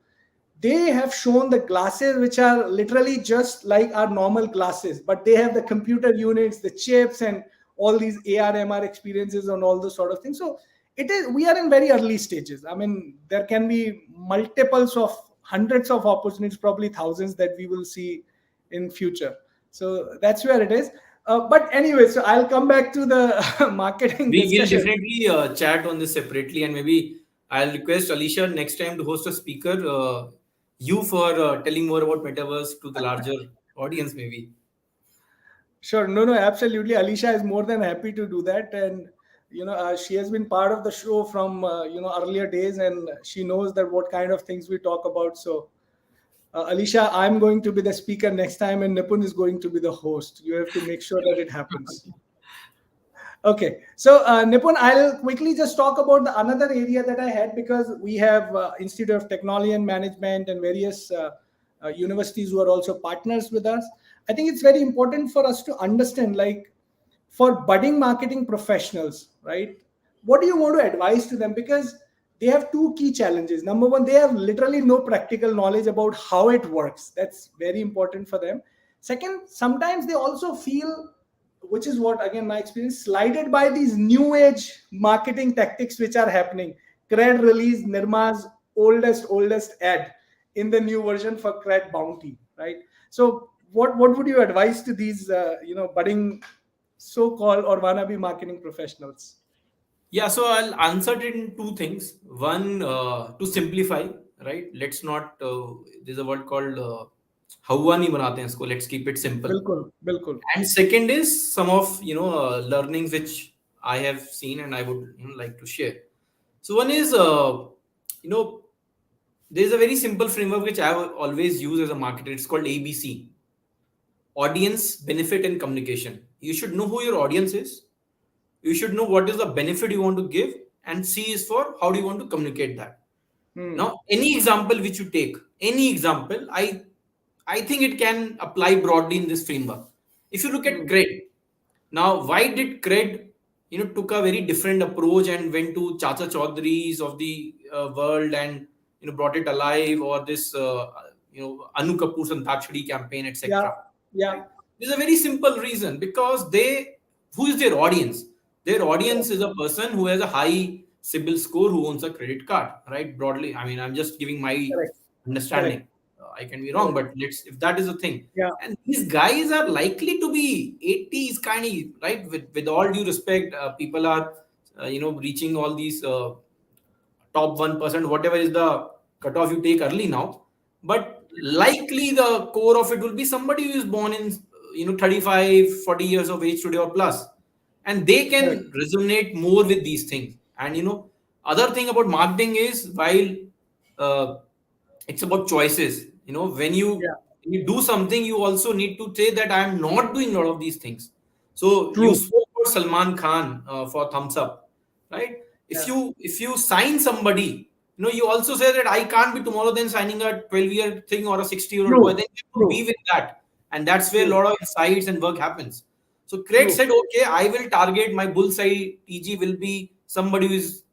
they have shown the glasses which are literally just like our normal glasses, but they have the computer units, the chips, and all these AR MR experiences and all those sort of things. So it is, we are in very early stages. I mean, there can be multiples of hundreds of opportunities, probably thousands, that we will see in future. So that's where it is. But anyway, so I'll come back to the marketing
We will
discussion.
definitely chat on this separately, and maybe I'll request Alicia next time to host a speaker. You for telling more about metaverse to the larger audience, maybe.
Sure. No, no, absolutely. Alicia is more than happy to do that. And, she has been part of the show from, earlier days, and she knows that what kind of things we talk about. So, Alicia, I'm going to be the speaker next time, and Nipun is going to be the host. You have to make sure that it happens. Okay, so Nipun, I'll quickly just talk about the another area that I had, because we have Institute of Technology and Management and various universities who are also partners with us. I think it's very important for us to understand, like, for budding marketing professionals, right? What do you want to advise to them? Because they have two key challenges. Number one, they have literally no practical knowledge about how it works. That's very important for them. Second, sometimes they also feel, which is what again my experience, slided by these new age marketing tactics which are happening. Cred released Nirma's oldest ad in the new version for Cred Bounty, right? So what would you advise to these budding so-called or wannabe marketing professionals?
Yeah, so I'll answer it in two things. One, to simplify, right? Let's not. There's a word called "हवा नहीं बनाते हैं इसको." Let's keep it simple.
Bilkul, bilkul.
And second is some of learnings which I have seen and I would like to share. So one is you know there's a very simple framework which I always use as a marketer. It's called ABC: audience, benefit, and communication. You should know who your audience is. You should know what is the benefit you want to give, and C is for how do you want to communicate that.
Hmm.
Now, any example which you take, any example, I think it can apply broadly in this framework. If you look at
Hmm.
cred, now why did cred took a very different approach and went to Chacha Chaudhary's of the world and brought it alive, or this Anu Kapoor Santakshari campaign,
Yeah,
etc.
yeah,
Right? There's a very simple reason, because who is their audience? Their audience
correct,
is a person who has a high CIBIL score, who owns a credit card, right? Broadly, I mean, I'm just giving my
correct,
understanding.
correct,
I can be wrong,
correct.
but let's if that is a thing.
Yeah,
And these guys are likely to be 80s kind of, right? With all due respect, people are reaching all these top 1%, whatever is the cutoff you take early now. But likely the core of it will be somebody who is born in 35, 40 years of age today or plus, and they
correct.
can resonate more with these things. And other thing about marketing is, while uh, it's about choices, when you
Yeah,
when you do something, you also need to say that I am not doing a lot of these things. So you
True.
spoke about Salman Khan for thumbs up, right? If
Yeah.
you sign somebody, you also say that I can't be tomorrow then signing a 12-year thing or a 60-year-old boy.
True.
Then you have to be
True.
with that, and that's where a
True.
lot of insights and work happens. So Craig
True.
said, okay, I will target my bullseye TG will be somebody who is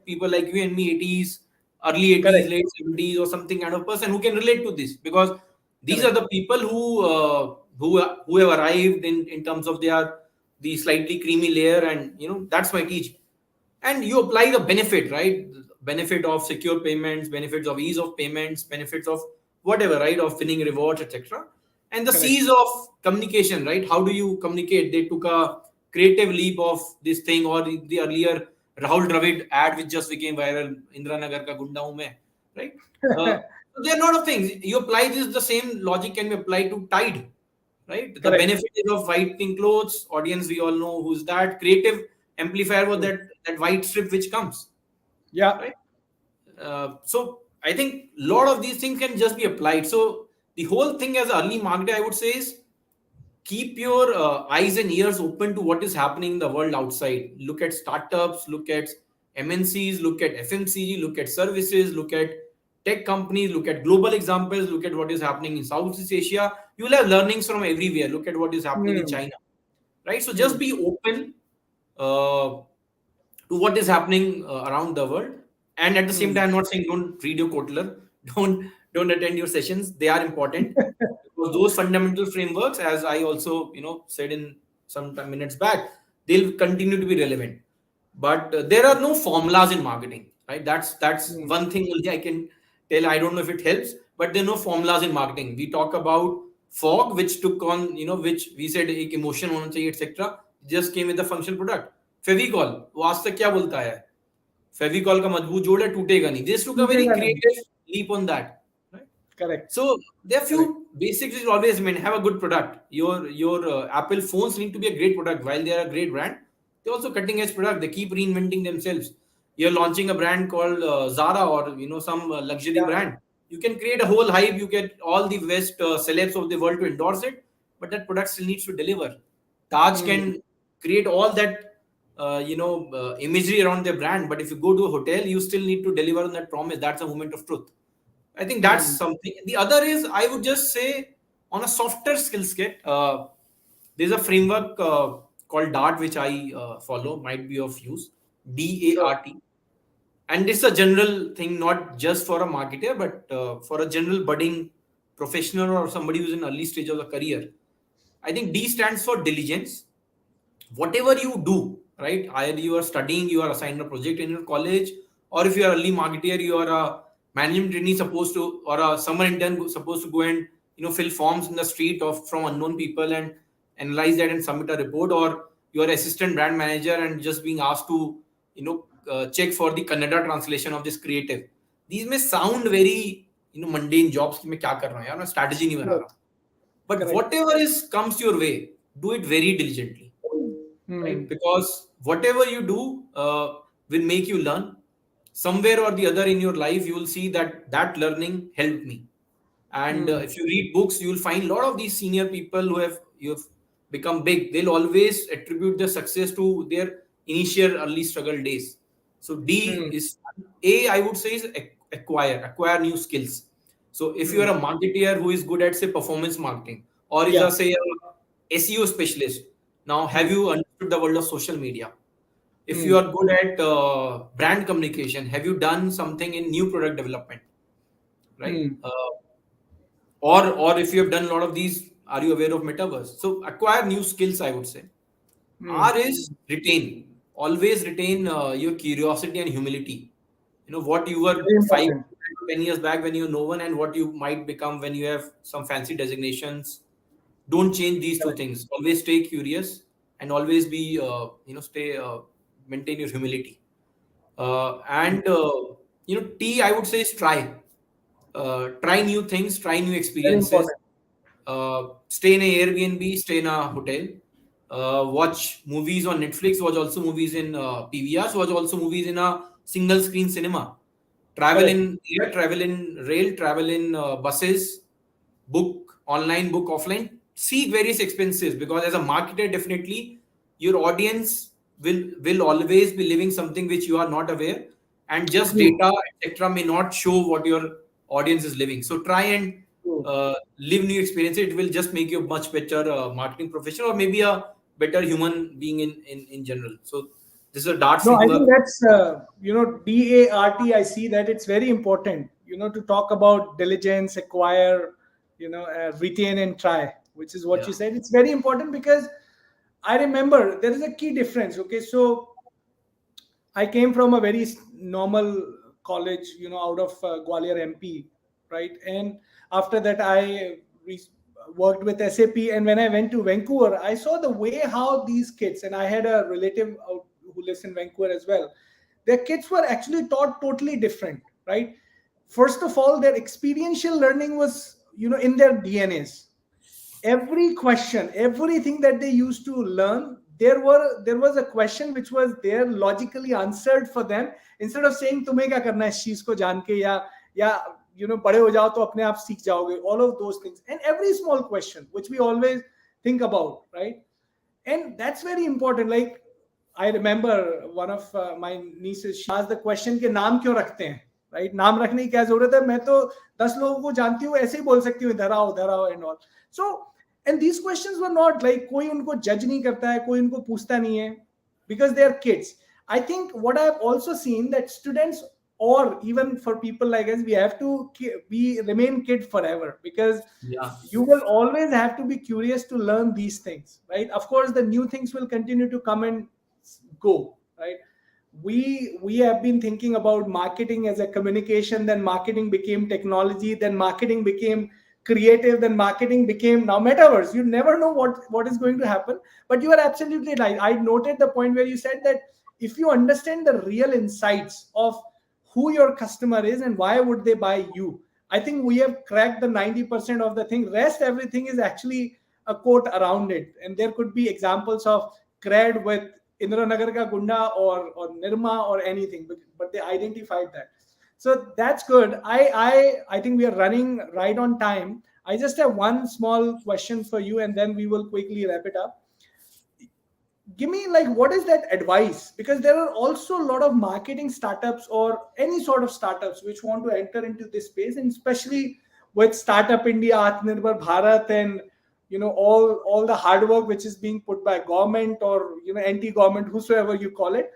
people like you and me, 80s, early 80s,
Correct.
late 70s, or something kind of person who can relate to this, because these are
Correct.
the people who have arrived in terms of their the slightly creamy layer, and that's my teach. And you apply the benefit, right? Benefit of secure payments, benefits of ease of payments, benefits of whatever, right, of winning rewards, etc. And the
Correct.
C's of communication, right? How do you communicate? They took a creative leap of this thing, or the earlier Rahul Dravid ad which just became viral, Indira Nagar ka gunda hu main, right? So there are a lot of things you apply. This, the same logic can be applied to Tide, right? The
Correct.
benefit is of white pink clothes. Audience, we all know who's that. Creative amplifier was
True.
that white strip which comes,
Yeah.
right? So I think a lot of these things can just be applied. So the whole thing as an early marketer, I would say, is keep your eyes and ears open to what is happening in the world outside. Look at startups, look at MNCs, look at FMCG, look at services, look at tech companies, look at global examples, look at what is happening in Southeast Asia. You will have learnings from everywhere. Look at what is happening in
Hmm.
China, right? So just
Hmm.
be open uh, to what is happening around the world. And at the same
Hmm.
time, I'm not saying don't read your Kotler, don't attend your sessions. They are important, because those fundamental frameworks, as I also said in some minutes back, they'll continue to be relevant. But there are no formulas in marketing, right? That's
Hmm.
one thing only I can tell. I don't know if it helps, but there are no formulas in marketing. We talk about fog, which took on, which we said एक emotion होना चाहिए, etc. Just came with the functional product. Fevicol, वो आज तक क्या बोलता है? फेविकॉल का मजबूत जोड़ है, टूटेगा नहीं. This took a very
टूटेगा नहीं.
creative leap on that, right?
Correct.
So there are
Correct.
few basics which always mean have a good product. Your Apple phones need to be a great product. While they are a great brand, they're also cutting edge product. They keep reinventing themselves. You're launching a brand called Zara, or some luxury
Yeah.
brand. You can create a whole hype. You get all the best celebs of the world to endorse it, but that product still needs to deliver. Taj
Hmm.
can create all that imagery around their brand, but if you go to a hotel, you still need to deliver on that promise. That's a moment of truth. I think that's
Hmm.
something. The other is, I would just say, on a softer skills kit, there's a framework called DART, which I follow, might be of use,
Sure.
DART. And it's a general thing, not just for a marketer, but for a general budding professional or somebody who's in early stage of the career. I think D stands for diligence. Whatever you do, right? Either you are studying, you are assigned a project in your college, or if you are early marketer, you are a management trainee supposed to, or a summer intern supposed to go and fill forms in the street of from unknown people and analyze that and submit a report, or you are assistant brand manager and just being asked to check for the Kannada translation of this creative. These may sound very mundane jobs कि मैं क्या कर रहा हूँ यार, मैं strategy नहीं बना
Sure.
रहा हूँ. But
Correct.
whatever is comes your way, do it very diligently,
Hmm.
right? Because whatever you do will make you learn. Somewhere or the other in your life, you will see that that learning helped me. And
Hmm.
if you read books, you will find a lot of these senior people who have you have become big. They'll always attribute their success to their initial early struggle days. So D
Hmm.
is A, I would say, is acquire new skills. So if you are
Hmm.
a marketer who is good at, say, performance marketing, or is
Yeah.
a, say, a SEO specialist, now have
Hmm.
you understood the world of social media? If you
Hmm.
are good at brand communication, have you done something in new product development, right?
Hmm.
Or if you have done a lot of these, are you aware of metaverse? So acquire new skills, I would say.
Hmm.
R is retain. Always retain your curiosity and humility. What you were
Very
5
important.
10 years back when you know one, and what you might become when you have some fancy designations. Don't change these two
Correct.
things. Always stay curious, and always be stay maintain your humility.
Hmm.
And T, I would say, is try. Try new things, try new
Very
experiences.
important.
Stay in a Airbnb, stay in a hotel. Watch movies on Netflix. Watch also movies in PVRs. Watch also movies in a single screen cinema. Travel
Correct.
in air, travel in rail, travel in buses. Book online, book offline, seek various expenses, because as a marketer, definitely your audience will always be living something which you are not aware, and just
True.
data, etc., may not show what your audience is living. So try and
True.
live new experiences. It will just make you a much better marketing professional, or maybe a better human being in general. So this is a dart
No, I
framework.
think that's DART. I see that it's very important. To talk about diligence, acquire, retain and try, which is what
Yeah.
you said. It's very important because I remember there is a key difference. Okay, so I came from a very normal college, out of Gwalior MP, right? And after that, I worked with SAP. And when I went to Vancouver, I saw the way how these kids, and I had a relative who lives in Vancouver as well, their kids were actually taught totally different, right? First of all, their experiential learning was, in their DNAs. Every question, everything that they used to learn, there was a question which was there logically answered for them, instead of saying तुम्हें क्या करना है इस चीज को जान के, या बड़े हो जाओ तो अपने आप सीख जाओगे, all of those things, and every small question which we always think about, right? And that's very important. Like, I remember one of my nieces, she asked the question कि नाम क्यों रखते हैं, right? नाम रखने की क्या जरूरत है, मैं तो 10 लोगों को जानती हूँ, ऐसे ही बोल सकती हूँ इधर आओ and all. So, and these questions were not like, कोई उनको judge नहीं करता है, कोई उनको पूछता नहीं है, because they are kids. I think what I've also seen that students, or even for people like us, we have to remain kid forever, because
Yeah.
you will always have to be curious to learn these things, right? Of course, the new things will continue to come and go, right? We have been thinking about marketing as a communication, then marketing became technology, then marketing became creative, then marketing became now metaverse. You never know what is going to happen. But you are absolutely right. I noted the point where you said that if you understand the real insights of who your customer is and why would they buy you, I think we have cracked the 90% of the thing. Rest everything is actually a quote around it. And there could be examples of cred with Indranagar ka Gunda or Nirma or anything, but they identified that. So that's good. I think we are running right on time. I just have one small question for you, and then we will quickly wrap it up. Give me, like, what is that advice, because there are also a lot of marketing startups or any sort of startups which want to enter into this space, and especially with Startup India, Atmanirbhar Bharat, and all the hard work which is being put by government or anti-government, whosoever you call it.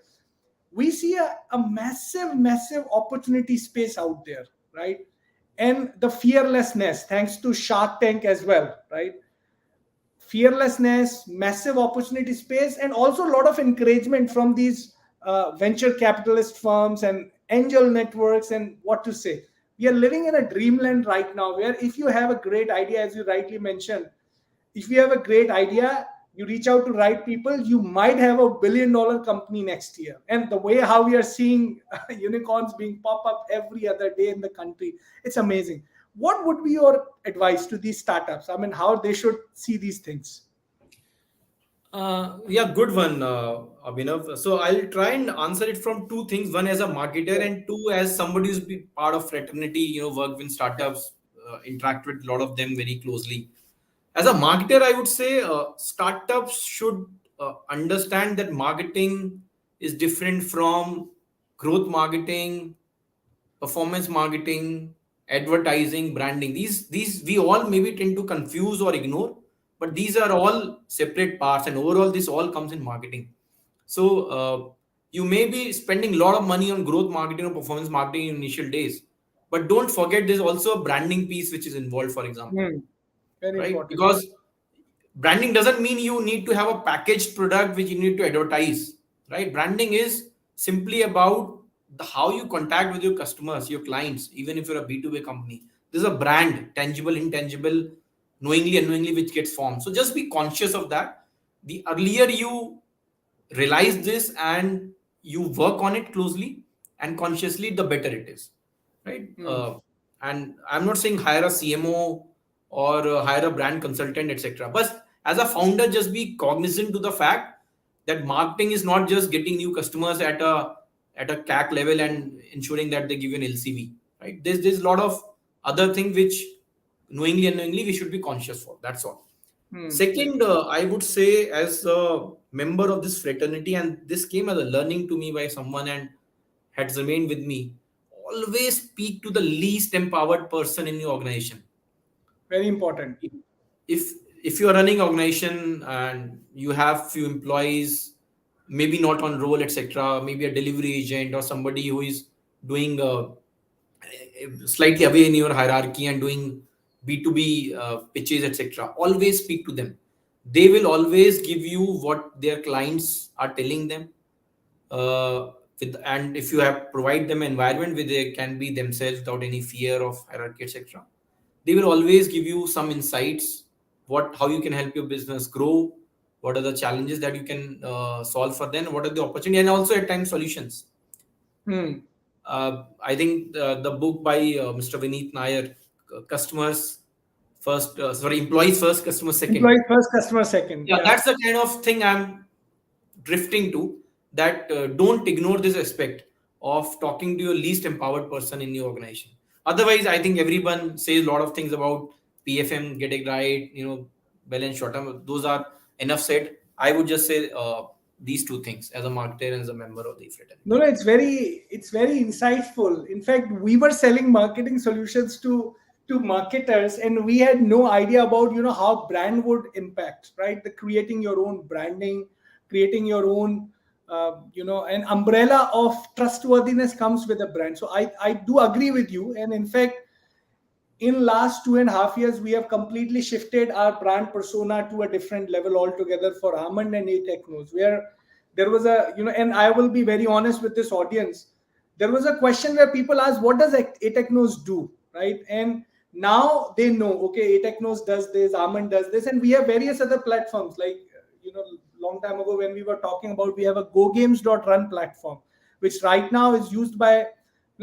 We see a massive opportunity space out there, right? And the fearlessness, thanks to Shark Tank as well, right? Fearlessness, massive opportunity space, and also a lot of encouragement from these venture capitalist firms and angel networks. And what to say, we are living in a dreamland right now, where if you have a great idea, as you rightly mentioned, if you have a great idea, you reach out to right people, you might have a $1 billion company next year. And the way how we are seeing unicorns being pop up every other day in the country, it's amazing. What would be your advice to these startups? I mean, how they should see these things?
Yeah, good one, Abhinav. So I'll try and answer it from two things: one as a marketer,
Sure.
and two as somebody who's been part of fraternity. Work with startups, interact with a lot of them very closely. As a marketer, I would say startups should understand that marketing is different from growth marketing, performance marketing, advertising, branding. These we all maybe tend to confuse or ignore, but these are all separate parts, and overall, this all comes in marketing. So you may be spending a lot of money on growth marketing or performance marketing in initial days, but don't forget there's also a branding piece which is involved, for example,
Hmm. Very
right?
important.
Because branding doesn't mean you need to have a packaged product which you need to advertise, right? Branding is simply about how you contact with your customers, your clients. Even if you're a B2B company, there's a brand, tangible, intangible, knowingly, unknowingly, which gets formed. So just be conscious of that. The earlier you realize this and you work on it closely and consciously, the better it is, right?
Hmm.
And I'm not saying hire a CMO or hire a brand consultant, etc., but as a founder, just be cognizant to the fact that marketing is not just getting new customers at a CAC level and ensuring that they give you an LCV, right? There's a lot of other thing which knowingly unknowingly we should be conscious for. That's all.
Hmm.
Second, I would say, as a member of this fraternity, and this came as a learning to me by someone and has remained with me, always speak to the least empowered person in your organization.
Very important.
if if you are running organization and you have few employees, maybe not on roll, etc., maybe a delivery agent or somebody who is doing slightly away in your hierarchy and doing B2B pitches, etc., always speak to them. They will always give you what their clients are telling them. And if you have provide them environment where they can be themselves without any fear of hierarchy, etc., they will always give you some insights, what how you can help your business grow, what are the challenges that you can solve for them, what are the opportunity, and also at times solutions.
Hmm.
I think the book by Mr. Vineet Nair, customers first, sorry, employees first, customers second.
Employee first, customer second.
Yeah,
Yeah.
that's the kind of thing I'm drifting to. That don't ignore this aspect of talking to your least empowered person in your organization. Otherwise, I think everyone says a lot of things about PFM getting right, balance short term. Those are enough said. I would just say these two things as a marketer and as a member of the
No,
fraternity.
no, it's very insightful. In fact, we were selling marketing solutions to marketers, and we had no idea about how brand would impact, right? The creating your own branding, creating your own an umbrella of trustworthiness comes with a brand. So I do agree with you, and in fact, in last 2.5 years we have completely shifted our brand persona to a different level altogether for Almond and A Technos, where there was a and I will be very honest with this audience, there was a question where people asked, what does A Technos do, right? And now they know, okay, A Technos does this, Almond does this, and we have various other platforms like long time ago when we were talking about, we have a GoGames.run platform, which right now is used by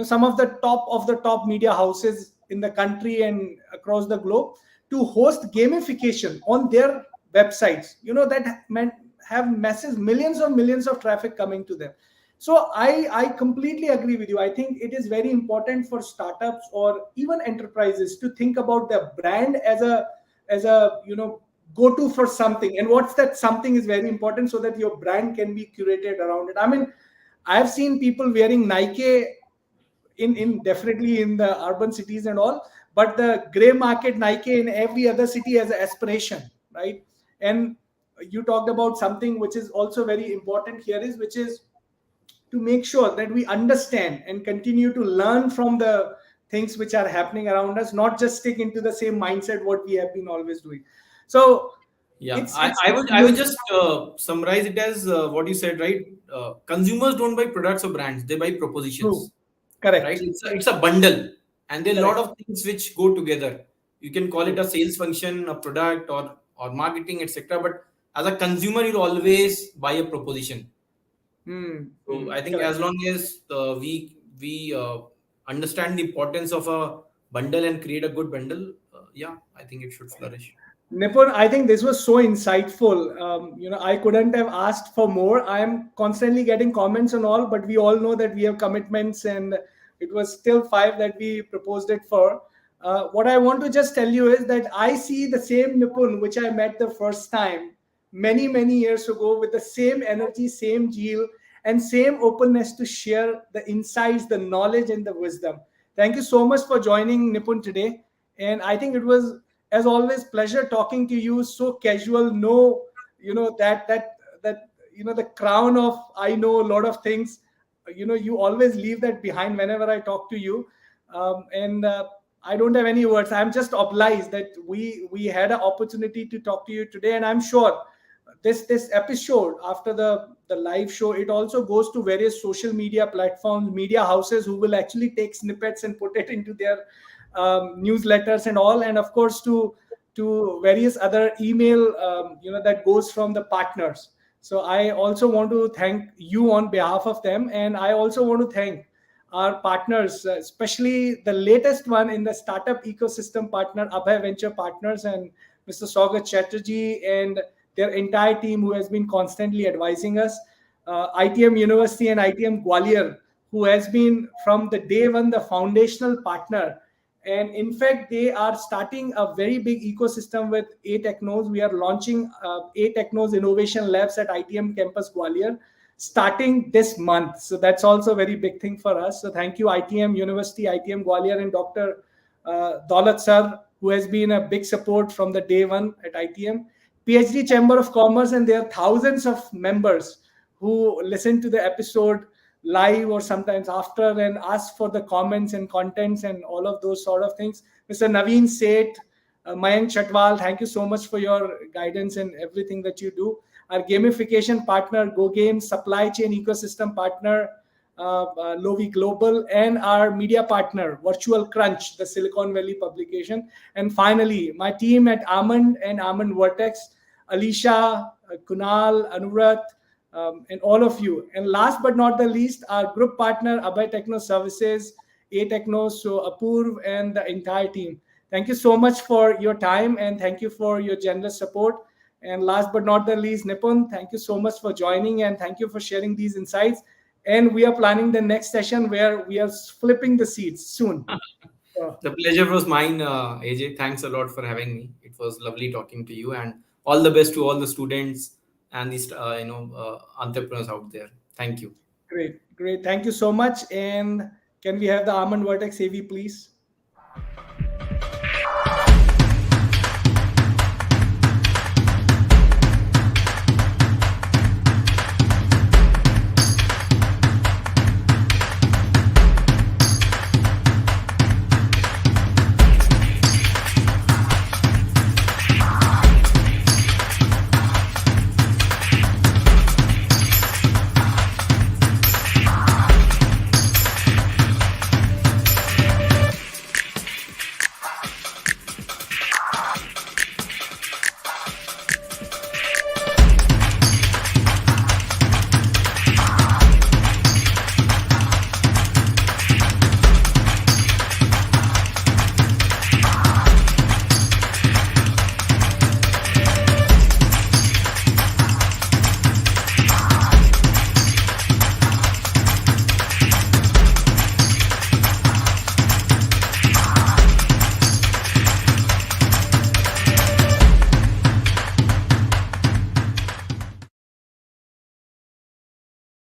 some of the top media houses in the country and across the globe to host gamification on their websites, that have massive millions of traffic coming to them. So I completely agree with you. I think it is very important for startups or even enterprises to think about their brand as a go to for something, and what's that something is very important, so that your brand can be curated around it. I mean, I've seen people wearing Nike in definitely in the urban cities and all, but the gray market Nike in every other city has an aspiration, right? And you talked about something which is also very important here, is which is to make sure that we understand and continue to learn from the things which are happening around us, not just stick into the same mindset what we have been always doing. So
Yeah,
it's
I,
it's
I would I would just summarize it as what you said, right? Consumers don't buy products or brands; they buy
true.
propositions, right?
Correct.
It's a bundle, and there are a lot
Correct.
of things which go together. You can call it
True.
a sales function, a product, or marketing, etc. But as a consumer, you'll always buy a proposition. So I think as
Correct.
long as we understand the importance of a bundle and create a good bundle, yeah, I think it should flourish.
Nipun, I think this was so insightful. I couldn't have asked for more. I'm constantly getting comments and all, but we all know that we have commitments, and it was still five that we proposed it for. What I want to just tell you is that I see the same Nipun which I met the first time many years ago, with the same energy, same zeal, and same openness to share the insights, the knowledge, and the wisdom. Thank you so much for joining Nipun today. And I think it was, as always, pleasure talking to you. So casual, no, that the crown of I know a lot of things. You always leave that behind whenever I talk to you. And I don't have any words. I'm just obliged that we had an opportunity to talk to you today, and I'm sure this episode, after the live show, it also goes to various social media platforms, media houses, who will actually take snippets and put it into their newsletters and all, and of course to various other email that goes from the partners. So I also want to thank you on behalf of them, and I also want to thank our partners, especially the latest one in the startup ecosystem partner, Abhay Venture Partners, and Mr. Saugat Chatterjee and their entire team who has been constantly advising us. ITM University and ITM Gwalior, who has been from the day one the foundational partner, And in fact, they are starting a very big ecosystem with A Technos. We are launching A Technos Innovation Labs at ITM Campus Gwalior starting this month. So that's also a very big thing for us. So thank you, ITM University, ITM Gwalior, and Dr. Daulat Sir, who has been a big support from the day one at ITM. PhD Chamber of Commerce, and there are thousands of members who listen to the episode live or sometimes after and ask for the comments and contents and all of those sort of things. Mr. Naveen Seth, Mayank Chatwal, thank you so much for your guidance and everything that you do. Our gamification partner, Go Games, supply chain ecosystem partner, Lovi Global, and our media partner, Virtual Crunch, the Silicon Valley publication. And finally, my team at Almond and Almond Vertex, Alicia, Kunal, Anurat, and all of you. And last but not the least, our group partner, Abhay Techno Services, A Techno, so Apurv, and the entire team. Thank you so much for your time, and thank you for your generous support. And last but not the least, Nipun, thank you so much for joining, and thank you for sharing these insights. And we are planning the next session where we are flipping the seats soon.
The pleasure was mine, AJ. Thanks a lot for having me. It was lovely talking to you, and all the best to all the students and these entrepreneurs out there. Thank you.
Great, great. Thank you so much. And can we have the Almond Vertex AV, please?